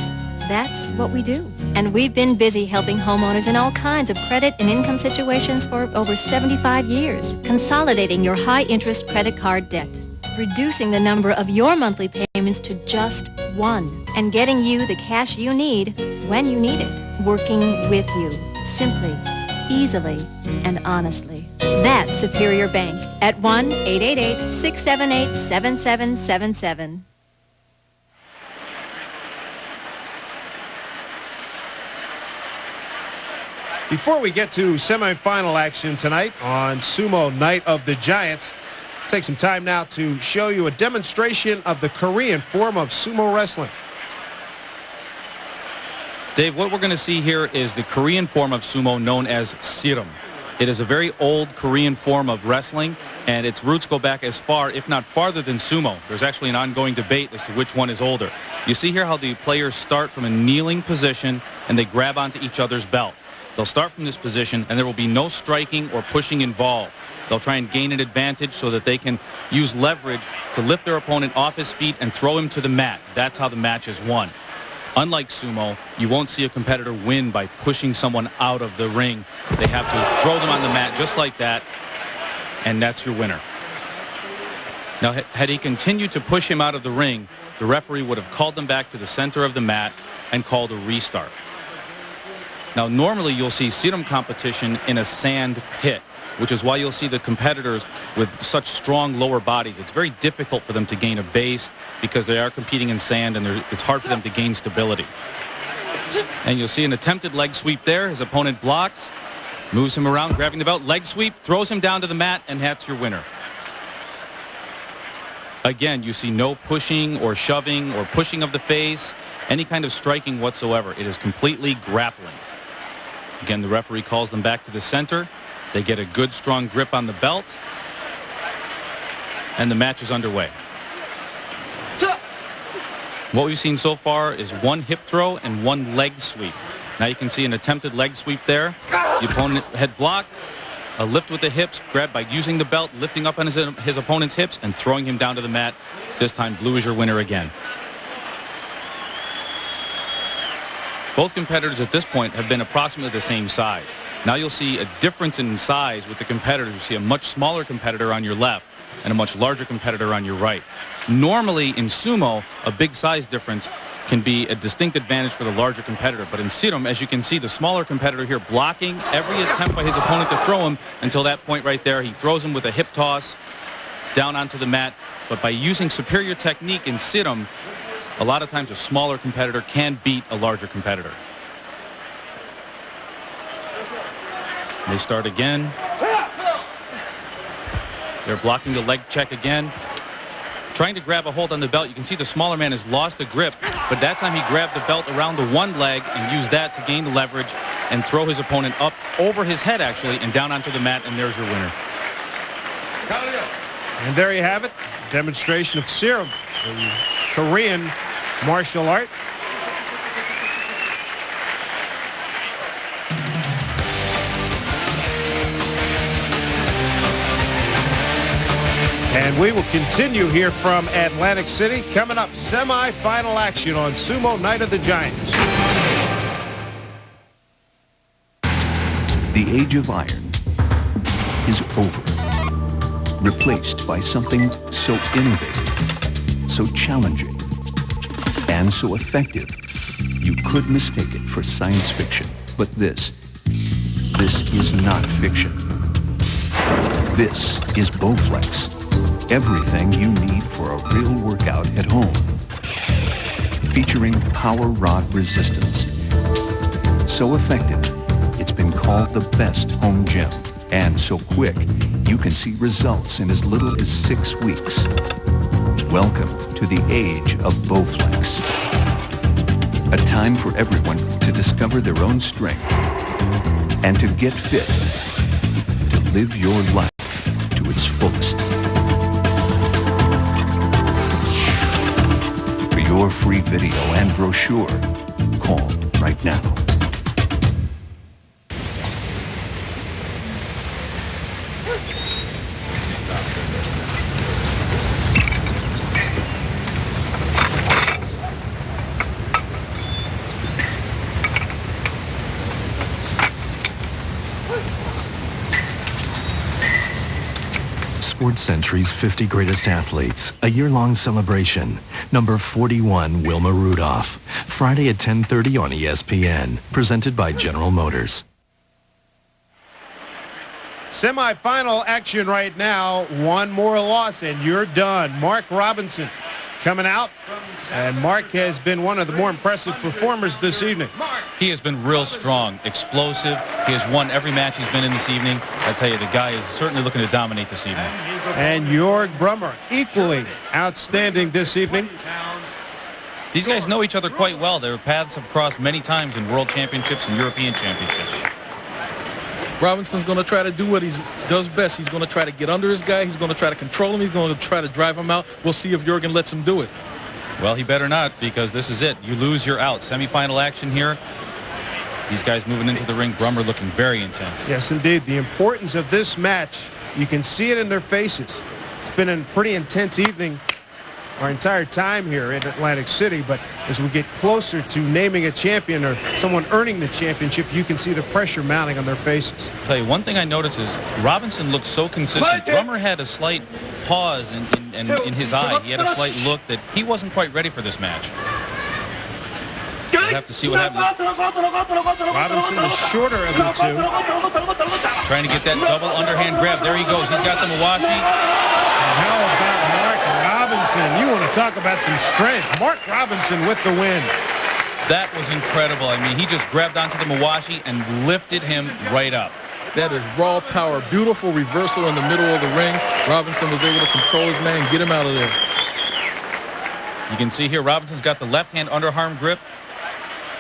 That's what we do. And we've been busy helping homeowners in all kinds of credit and income situations for over 75 years. Consolidating your high-interest credit card debt. Reducing the number of your monthly payments to just one. And getting you the cash you need when you need it. Working with you. Simply, easily, and honestly. That's Superior Bank at 1-888-678-7777. Before we get to semifinal action tonight on Sumo Night of the Giants, take some time now to show you a demonstration of the Korean form of sumo wrestling. Dave, what we're going to see here is the Korean form of sumo known as siram. It is a very old Korean form of wrestling, and its roots go back as far, if not farther, than sumo. There's actually an ongoing debate as to which one is older. You see here how the players start from a kneeling position, and they grab onto each other's belt. They'll start from this position, and there will be no striking or pushing involved. They'll try and gain an advantage so that they can use leverage to lift their opponent off his feet and throw him to the mat. That's how the match is won. Unlike sumo, you won't see a competitor win by pushing someone out of the ring. They have to throw them on the mat just like that, and that's your winner. Now, had he continued to push him out of the ring, the referee would have called them back to the center of the mat and called a restart. Now, normally you'll see siram competition in a sand pit, which is why you'll see the competitors with such strong lower bodies. It's very difficult for them to gain a base because they are competing in sand, and it's hard for them to gain stability. And you'll see an attempted leg sweep there. His opponent blocks, moves him around, grabbing the belt, leg sweep, throws him down to the mat, and that's your winner. Again, you see no pushing or shoving or pushing of the face, any kind of striking whatsoever. It is completely grappling. Again, the referee calls them back to the center. They get a good, strong grip on the belt, and the match is underway. What we've seen so far is one hip throw and one leg sweep. Now you can see an attempted leg sweep there. The opponent had blocked. A lift with the hips, grabbed by using the belt, lifting up on his opponent's hips, and throwing him down to the mat. This time, blue is your winner again. Both competitors at this point have been approximately the same size. Now you'll see a difference in size with the competitors. You see a much smaller competitor on your left and a much larger competitor on your right. Normally in sumo, a big size difference can be a distinct advantage for the larger competitor. But in siram, as you can see, the smaller competitor here blocking every attempt by his opponent to throw him until that point right there. He throws him with a hip toss down onto the mat. But by using superior technique in siram, a lot of times a smaller competitor can beat a larger competitor. They start again. They're blocking the leg check again. Trying to grab a hold on the belt. You can see the smaller man has lost a grip, but that time he grabbed the belt around the one leg and used that to gain the leverage and throw his opponent up over his head, actually, and down onto the mat, and there's your winner. And there you have it. Demonstration of siram, the Korean martial art. And we will continue here from Atlantic City. Coming up, semi-final action on Sumo Night of the Giants. The age of iron is over, replaced by something so innovative, so challenging, and so effective, you could mistake it for science fiction. But this is not fiction. This is Bowflex. Everything you need for a real workout at home. Featuring power rod resistance. So effective, it's been called the best home gym. And so quick, you can see results in as little as 6 weeks. Welcome to the age of Bowflex. A time for everyone to discover their own strength and to get fit, to live your life to its fullest. For your free video and brochure, call right now. Sports Century's 50 Greatest Athletes, a year-long celebration. Number 41, Wilma Rudolph. Friday at 10:30 on ESPN. Presented by General Motors. Semi-final action right now. One more loss and you're done. Mark Robinson coming out. And Mark has been one of the more impressive performers this evening. He has been real strong, explosive. He has won every match he's been in this evening. I tell you, the guy is certainly looking to dominate this evening. And Yarbrough, equally outstanding this evening. These guys know each other quite well. Their paths have crossed many times in World Championships and European Championships. Robinson's going to try to do what he does best. He's going to try to get under his guy. He's going to try to control him. He's going to try to drive him out. We'll see if Jurgen lets him do it. Well, he better not, because this is it. You lose, you're out. Semifinal action here. These guys moving into the ring. Brummer looking very intense. Yes, indeed. The importance of this match, you can see it in their faces. It's been a pretty intense evening our entire time here in Atlantic City, but as we get closer to naming a champion or someone earning the championship, you can see the pressure mounting on their faces. I'll tell you, one thing I noticed is Robinson looked so consistent. Brummer had a slight pause in his eye. He had a slight look that he wasn't quite ready for this match. We'll have to see what happens. Robinson is shorter of the two. Trying to get that double underhand grab. There he goes. He's got the Mawashi. And how about Mark Robinson? You want to talk about some strength. Mark Robinson with the win. That was incredible. I mean, he just grabbed onto the Mawashi and lifted him right up. That is raw power. Beautiful reversal in the middle of the ring. Robinson was able to control his man, get him out of there. You can see here Robinson's got the left-hand underarm grip.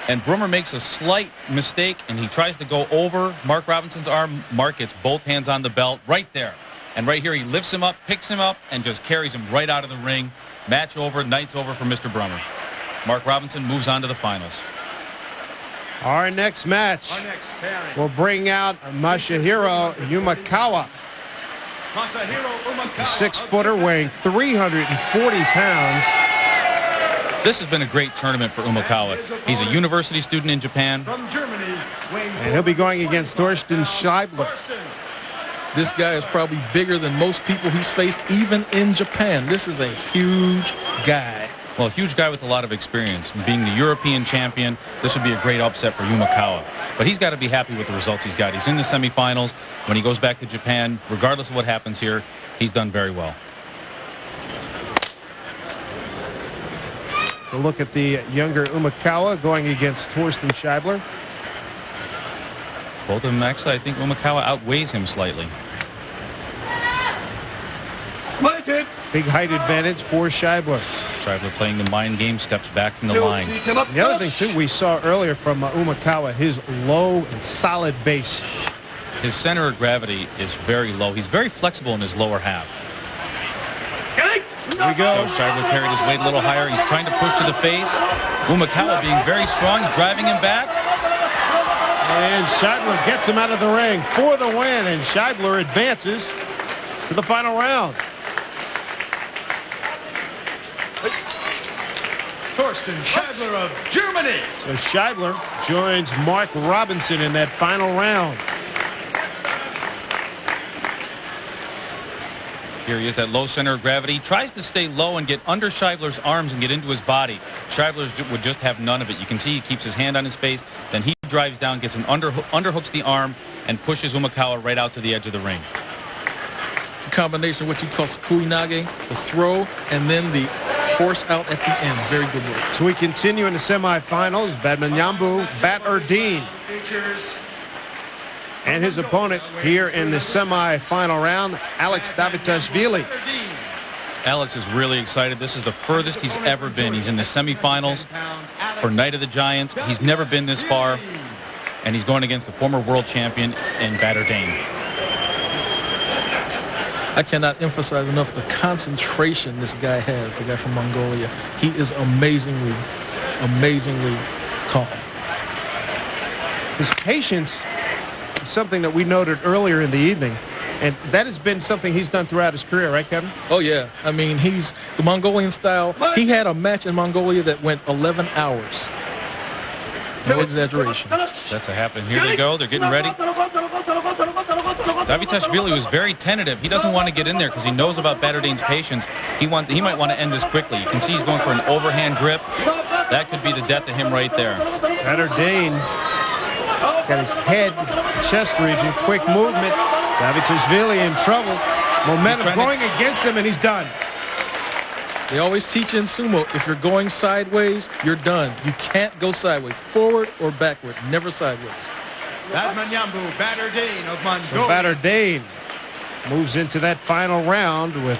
And Brummer makes a slight mistake, and he tries to go over Mark Robinson's arm. Mark gets both hands on the belt right there. And right here, he lifts him up, picks him up, and just carries him right out of the ring. Match over, night's over for Mr. Brummer. Mark Robinson moves on to the finals. Our next match will bring out Masahiro Yumakawa. A 6-footer weighing 340 pounds. This has been a great tournament for Umakawa. He's a university student in Japan. And he'll be going against Thorsten Scheibler. This guy is probably bigger than most people he's faced, even in Japan. This is a huge guy. Well, a huge guy with a lot of experience. Being the European champion, this would be a great upset for Umakawa. But he's got to be happy with the results he's got. He's in the semifinals. When he goes back to Japan, regardless of what happens here, he's done very well. So look at the younger Umakawa going against Thorsten Scheibler. Both of them, actually, I think Umakawa outweighs him slightly. Big height advantage for Scheibler. Scheibler playing the mind game, steps back from the line. The other thing, too, we saw earlier from Umakawa, his low and solid base. His center of gravity is very low. He's very flexible in his lower half. Here we go. So Scheibler carried his weight a little higher. He's trying to push to the face. Umakawa being very strong, driving him back. And Scheibler gets him out of the ring for the win. And Scheibler advances to the final round. Thorsten Scheibler of Germany. So Scheibler joins Mark Robinson in that final round. Here he is at low center of gravity. Tries to stay low and get under Scheibler's arms and get into his body. Scheibler would just have none of it. You can see he keeps his hand on his face. Then he drives down, gets an underhooks the arm, and pushes Umakawa right out to the edge of the ring. It's a combination of what you call Sukuinage, the throw, and then the force out at the end. Very good work. So we continue in the semifinals. Badmanyambu Bat-Erdene and his opponent here in the semifinal round, Alex Davitashvili. Alex is really excited. This is the furthest he's ever been. He's in the semifinals for Night of the Giants. He's never been this far, and he's going against the former world champion in Bat-Erdene. I cannot emphasize enough the concentration this guy has, the guy from Mongolia. He is amazingly, amazingly calm. His patience is something that we noted earlier in the evening, and that has been something he's done throughout his career, right, Kevin? Oh, yeah. I mean, he's the Mongolian style. He had a match in Mongolia that went 11 hours. No exaggeration. That's a happen. Here they go. They're getting ready. Davitashvili was very tentative. He doesn't want to get in there because he knows about Badardin's patience. He might want to end this quickly. You can see he's going for an overhand grip. That could be the death of him right there. Badardin got his head, chest region, quick movement. Davitashvili in trouble. Momentum going against him, and he's done. They always teach in sumo, if you're going sideways, you're done. You can't go sideways, forward or backward, never sideways. Badmanyambu Badardin of So Mongolia. Badardin moves into that final round with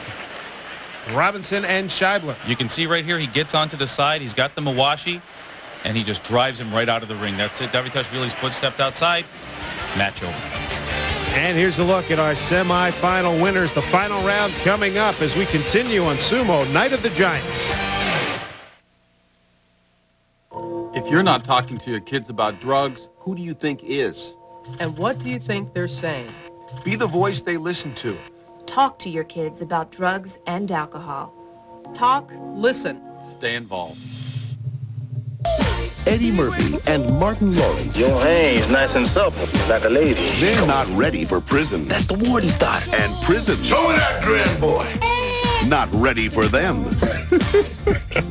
Robinson and Scheibler. You can see right here, he gets onto the side. He's got the Mawashi, and he just drives him right out of the ring. That's it. Davitashvili's foot stepped outside. Match over. And here's a look at our semifinal winners. The final round coming up as we continue on Sumo Night of the Giants. If you're not talking to your kids about drugs, who do you think is? And what do you think they're saying? Be the voice they listen to. Talk to your kids about drugs and alcohol. Talk, listen. Stay involved. Eddie Murphy and Martin Lawrence. Your hair's nice and supple, like a lady. They're not ready for prison. That's the warden's daughter. And prison. Show me that grin, boy. Not ready for them.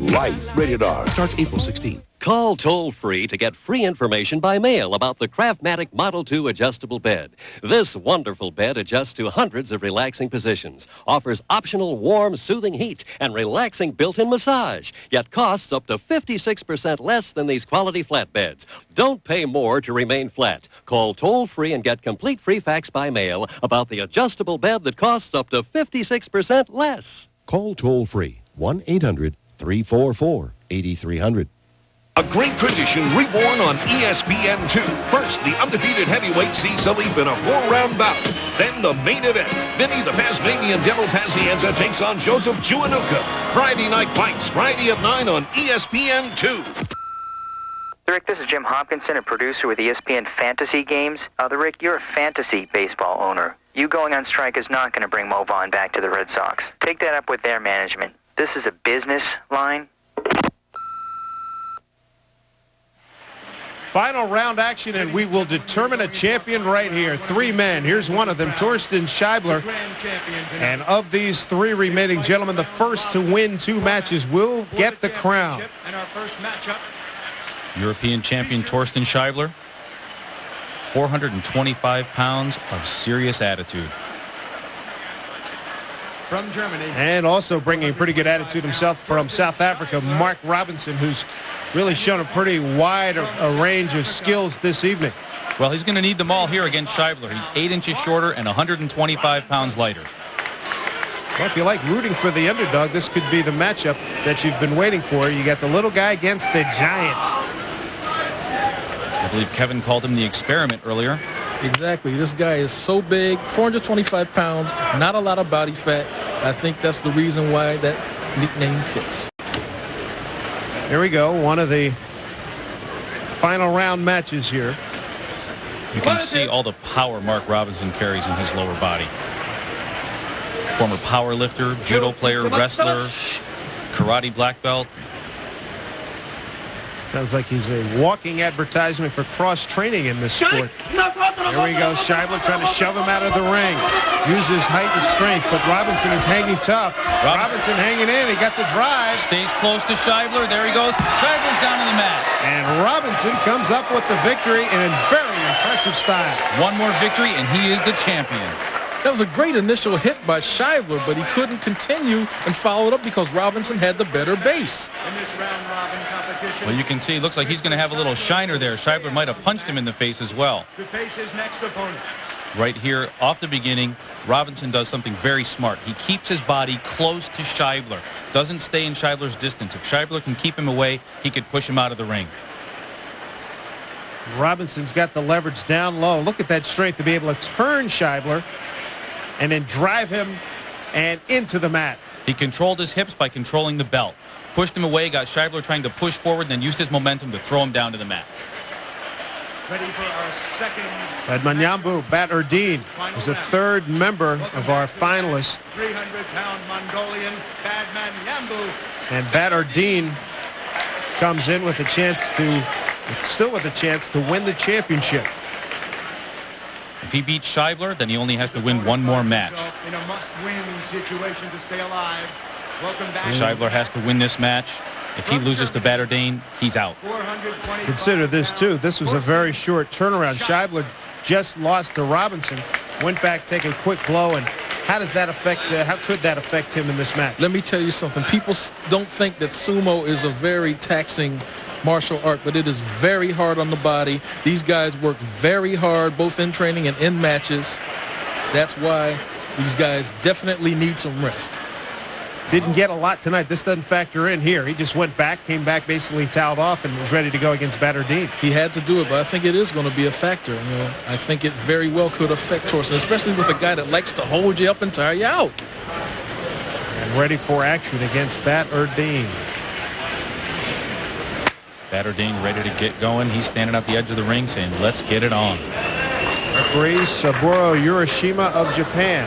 Life, rated R, starts April 16th. Call toll-free to get free information by mail about the Craftmatic Model 2 adjustable bed. This wonderful bed adjusts to hundreds of relaxing positions, offers optional warm, soothing heat, and relaxing built-in massage, yet costs up to 56% less than these quality flat beds. Don't pay more to remain flat. Call toll-free and get complete free facts by mail about the adjustable bed that costs up to 56% less. Call toll-free, 1-800-344-8300. A great tradition reborn on ESPN2. First, the undefeated heavyweight sees Salif in a 4-round bout. Then the main event. Vinny the Tasmanian Devil Pazienza takes on Joseph Chuanuka. Friday night fights, Friday at 9 on ESPN2. Rick, this is Jim Hopkinson, a producer with ESPN Fantasy Games. Rick, you're a fantasy baseball owner. You going on strike is not going to bring Mo Vaughn back to the Red Sox. Take that up with their management. This is a business line. Final round action, and we will determine a champion right here. 3 men. Here's one of them, Torsten Scheibler. And of these 3 remaining gentlemen, the first to win 2 matches will get the crown. And our first matchup. European champion Torsten Scheibler. 425 pounds of serious attitude. From Germany. And also bringing pretty good attitude himself from South Africa, Mark Robinson, who's really shown a pretty wide range of skills this evening. Well, he's going to need them all here against Scheibler. He's 8 inches shorter and 125 pounds lighter. Well, if you like rooting for the underdog, this could be the matchup that you've been waiting for. You got the little guy against the giant. I believe Kevin called him the experiment earlier. Exactly. This guy is so big, 425 pounds, not a lot of body fat. I think that's the reason why that nickname fits. Here we go, one of the final round matches here. You can see all the power Mark Robinson carries in his lower body. Former power lifter, judo player, wrestler, karate black belt. Sounds like he's a walking advertisement for cross-training in this sport. Here we go, Scheibler trying to shove him out of the ring. Uses height and strength, but Robinson is hanging tough. Robinson hanging in, he got the drive. Stays close to Scheibler, there he goes. Scheibler's down on the mat. And Robinson comes up with the victory in very impressive style. One more victory and he is the champion. That was a great initial hit by Scheibler, but he couldn't continue and follow it up because Robinson had the better base. In this round-robin competition. Well, you can see, it looks like he's going to have a little shiner there. Scheibler might have punched him in the face as well. To face his next opponent. Right here, off the beginning, Robinson does something very smart. He keeps his body close to Scheibler. Doesn't stay in Scheibler's distance. If Scheibler can keep him away, he could push him out of the ring. Robinson's got the leverage down low. Look at that strength to be able to turn Scheibler and then drive him and into the mat. He controlled his hips by controlling the belt. Pushed him away, got Scheibler trying to push forward, and then used his momentum to throw him down to the mat. Ready for our second. Badmanyambu Badardin is the 3rd member of our finalists. 300-pound Mongolian Badmanyambu. And Badardin comes in with a chance to, still with a chance to win the championship. If he beats Scheibler, then he only has to win one more match. In a must-win situation to stay alive. Welcome back. Scheibler has to win this match. If he loses to Batterdane, he's out. Consider this, too. This was a very short turnaround. Scheibler just lost to Robinson, went back, take a quick blow, and how does that affect, how could that affect him in this match? Let me tell you something. People don't think that sumo is a very taxing martial art, but it is very hard on the body. These guys work very hard, both in training and in matches. That's why these guys definitely need some rest. Didn't get a lot tonight. This doesn't factor in here. He just went back, came back, basically towed off, and was ready to go against Batterdane. He had to do it, but I think it is going to be a factor. You know, I think it very well could affect Torsten, especially with a guy that likes to hold you up and tire you out. And ready for action against Batterdane. Batterdane ready to get going. He's standing at the edge of the ring saying, let's get it on. Referee Saburo Urashima of Japan.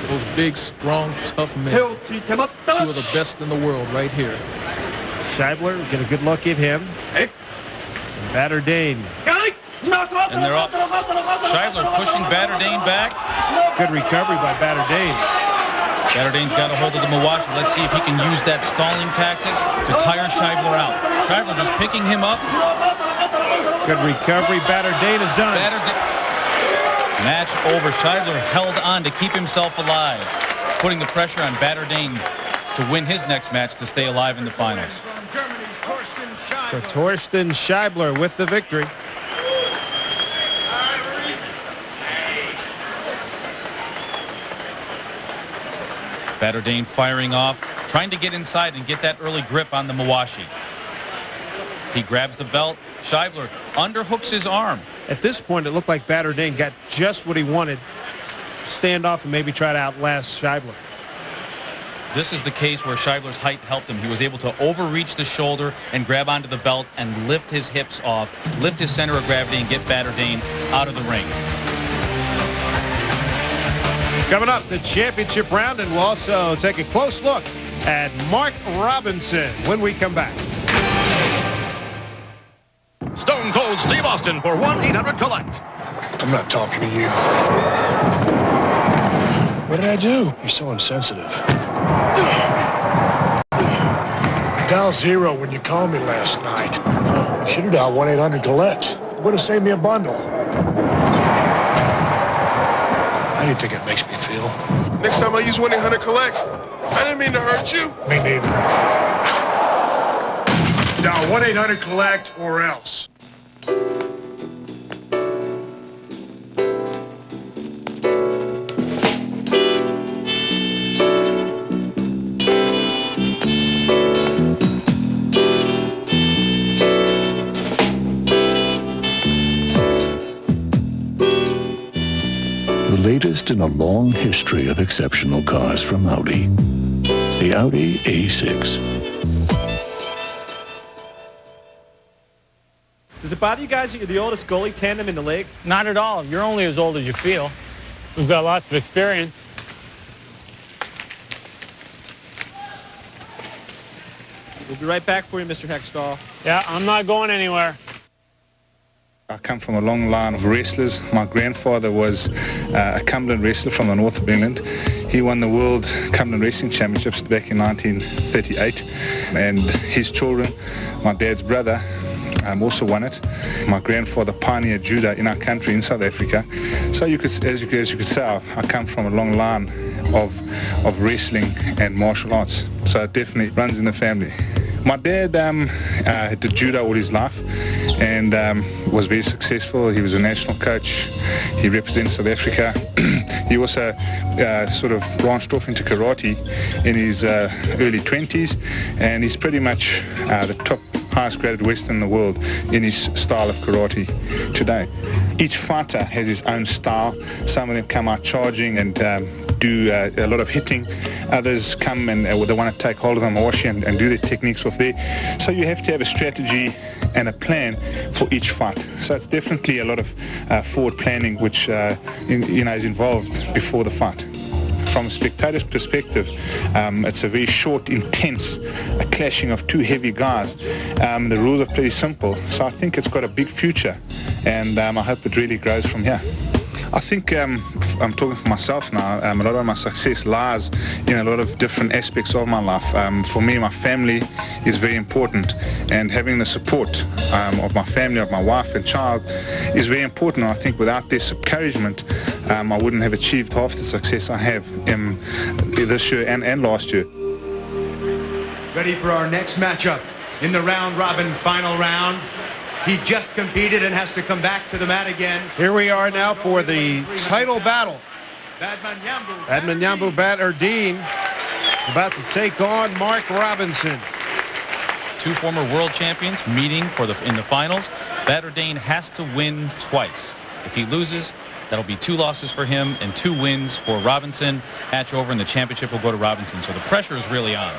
Those big, strong, tough men. Two of the best in the world right here. Scheibler, get a good look at him. And Batterdane. And they're up. Scheibler pushing Batterdane back. Good recovery by Batterdane. Batterdane's got a hold of the Mawashi. Let's see if he can use that stalling tactic to tire Scheibler out. Scheibler just picking him up. Good recovery. Batterdane is done. Match over. Scheibler held on to keep himself alive, putting the pressure on Batterdane to win his next match to stay alive in the finals. So Torsten Scheibler with the victory. Batterdane firing off, trying to get inside and get that early grip on the Mawashi. He grabs the belt. Scheibler underhooks his arm. At this point, it looked like Batterdane got just what he wanted. Stand off and maybe try to outlast Scheibler. This is the case where Scheibler's height helped him. He was able to overreach the shoulder and grab onto the belt and lift his hips off, lift his center of gravity, and get Batterdane out of the ring. Coming up, the championship round, and we'll also take a close look at Mark Robinson when we come back. Stone Cold Steve Austin for 1-800-COLLECT. I'm not talking to you. What did I do? You're so insensitive. Dial 0 when you called me last night. Should have dialed 1-800-COLLECT. Would have saved me a bundle. How do you think it makes me feel? Next time I use 1-800-COLLECT. I didn't mean to hurt you. Me neither. Dial 1-800-COLLECT or else. The latest in a long history of exceptional cars from Audi. The Audi A6. Does it bother you guys that you're the oldest goalie tandem in the league? Not at all. You're only as old as you feel. We've got lots of experience. We'll be right back for you, Mr. Hextall. Yeah, I'm not going anywhere. I come from a long line of wrestlers. My grandfather was a Cumberland wrestler from the north of England. He won the World Cumberland Wrestling Championships back in 1938. And his children, my dad's brother, also won it. My grandfather pioneered judo in our country in South Africa. So you could, as you could say, I come from a long line of wrestling and martial arts. So it definitely runs in the family. My dad did judo all his life and was very successful. He was a national coach. He represented South Africa. He also sort of branched off into karate in his early 20s, and he's pretty much the top highest graded Western in the world in his style of karate today. Each fighter has his own style. Some of them come out charging and do a lot of hitting. Others come and they want to take hold of the mawashi and do their techniques off there. So you have to have a strategy and a plan for each fight. So it's definitely a lot of forward planning which is involved before the fight. from a spectator's perspective, it's a very short, intense clashing of two heavy guys. The rules are pretty simple, so I think it's got a big future, and I hope it really grows from here. I think I'm talking for myself now. A lot of my success lies in a lot of different aspects of my life. For me, my family is very important, and having the support of my family, of my wife and child, is very important. I think without their encouragement, I wouldn't have achieved half the success I have in this year and last year. Ready for our next matchup in the round-robin final round. He just competed and has to come back to the mat again. Here we are now for the title battle. Badmanyambu Batardine is about to take on Mark Robinson. Two former world champions meeting in the finals. Batardine has to win twice. If he loses, that'll be 2 losses for him and 2 wins for Robinson. Match over and the championship will go to Robinson. So the pressure is really on.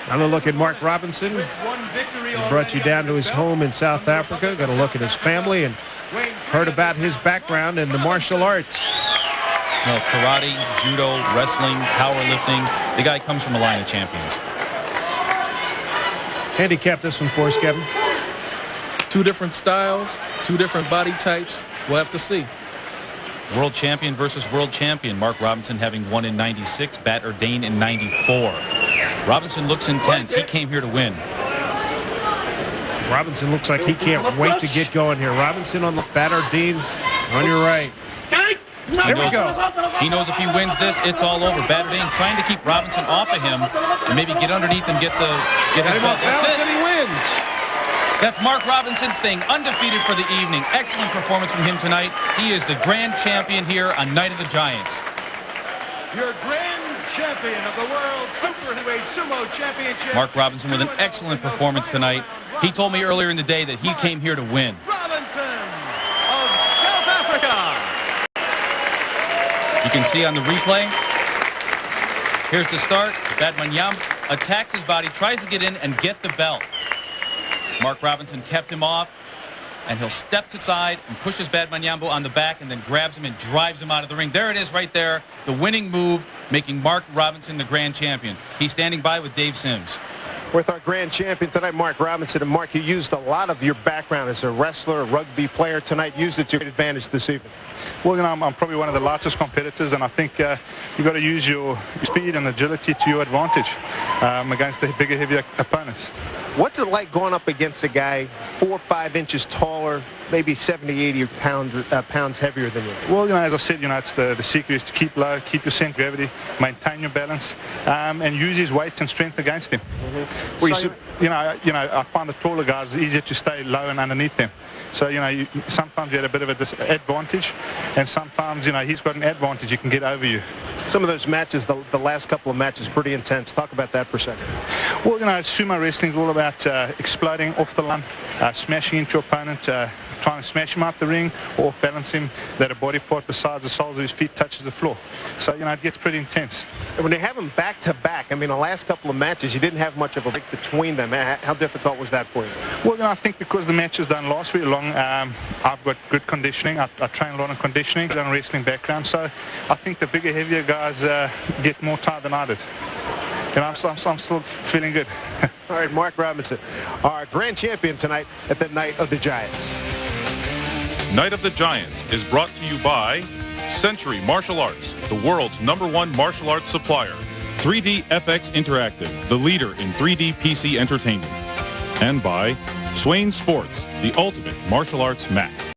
Another look at Mark Robinson. He brought you down to his home in South Africa. Got a look at his family and heard about his background in the martial arts. No, karate, judo, wrestling, powerlifting. The guy comes from a line of champions. Handicap this one for us, Kevin. 2 different styles, 2 different body types. We'll have to see. World champion versus world champion. Mark Robinson having won in '96, Batardine in '94. Robinson looks intense. He came here to win. Robinson looks like he can't wait to get going here. Robinson on the Batardine on your right. There we go. He knows if he wins this, it's all over. Batardine trying to keep Robinson off of him and maybe get underneath and get his belt. That's it. And he wins. That's Mark Robinson staying undefeated for the evening. Excellent performance from him tonight. He is the grand champion here on Night of the Giants. Your grand champion of the World Super Heavyweight Sumo Championship. Mark Robinson with an excellent performance tonight. He told me earlier in the day that he came here to win. Robinson of South Africa. You can see on the replay. Here's the start. Badmanyambu attacks his body, tries to get in and get the belt. Mark Robinson kept him off, and he'll step to the side and pushes Badmanyambu on the back and then grabs him and drives him out of the ring. There it is right there, the winning move, making Mark Robinson the grand champion. He's standing by with Dave Sims. With our grand champion tonight, Mark Robinson. And Mark, you used a lot of your background as a wrestler, a rugby player tonight. Used it to your advantage this evening. Well, you know, I'm probably one of the lightest competitors, and I think you've got to use your speed and agility to your advantage against the bigger, heavier opponents. What's it like going up against a guy 4 or 5 inches taller, maybe 70, 80 pounds heavier than you? Well, you know, as I said, you know, it's the secret is to keep low, keep your center of gravity, maintain your balance, and use his weight and strength against him. Mm-hmm. So, you know, I find the taller guys easier to stay low and underneath them. So, you know, sometimes you had a bit of a disadvantage, and sometimes, you know, he's got an advantage. He can get over you. Some of those matches, the last couple of matches, pretty intense. Talk about that for a second. Well, you know, sumo wrestling is all about exploding off the line, smashing into your opponent, trying to smash him out the ring or off-balance him, that a body part besides the soles of his feet touches the floor. So, you know, it gets pretty intense. And when they have them back-to-back, I mean, the last couple of matches, you didn't have much of a break between them. How difficult was that for you? Well, you know, I think because the matches don't last very long, I've got good conditioning. I train a lot on conditioning, I've done a wrestling background. So I think the bigger, heavier guys get more tired than I did. You know, I'm still feeling good. All right, Mark Robinson, our grand champion tonight at the Night of the Giants. Night of the Giants is brought to you by Century Martial Arts, the world's #1 martial arts supplier. 3D FX Interactive, the leader in 3D PC entertainment. And by Swain Sports, the ultimate martial arts mat.